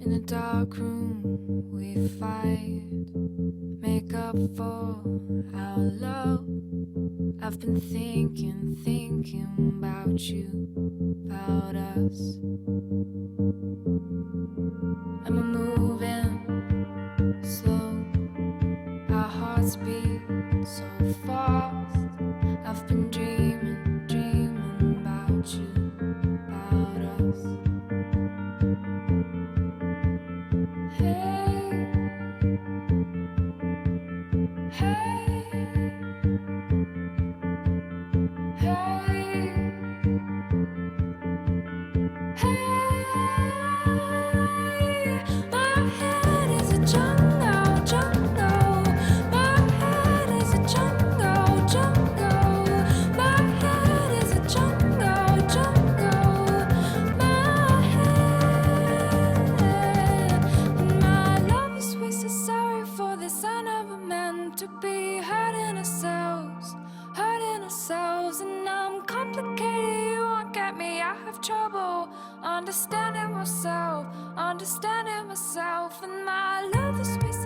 In a dark room we fight, make up for our love. I've been thinking about you, about us. And we're moving slow, our hearts beat so fast. I've been dreaming about you, about us. Hey, hey, hey, hey. My head is a jungle, jungle. My head is a jungle, jungle. My head is a jungle, jungle. My head. My love is wasted. Sorry for this. I never meant to be hurting ourselves, and I'm complicated. You won't get me. I have trouble understanding myself, and my love is wasted.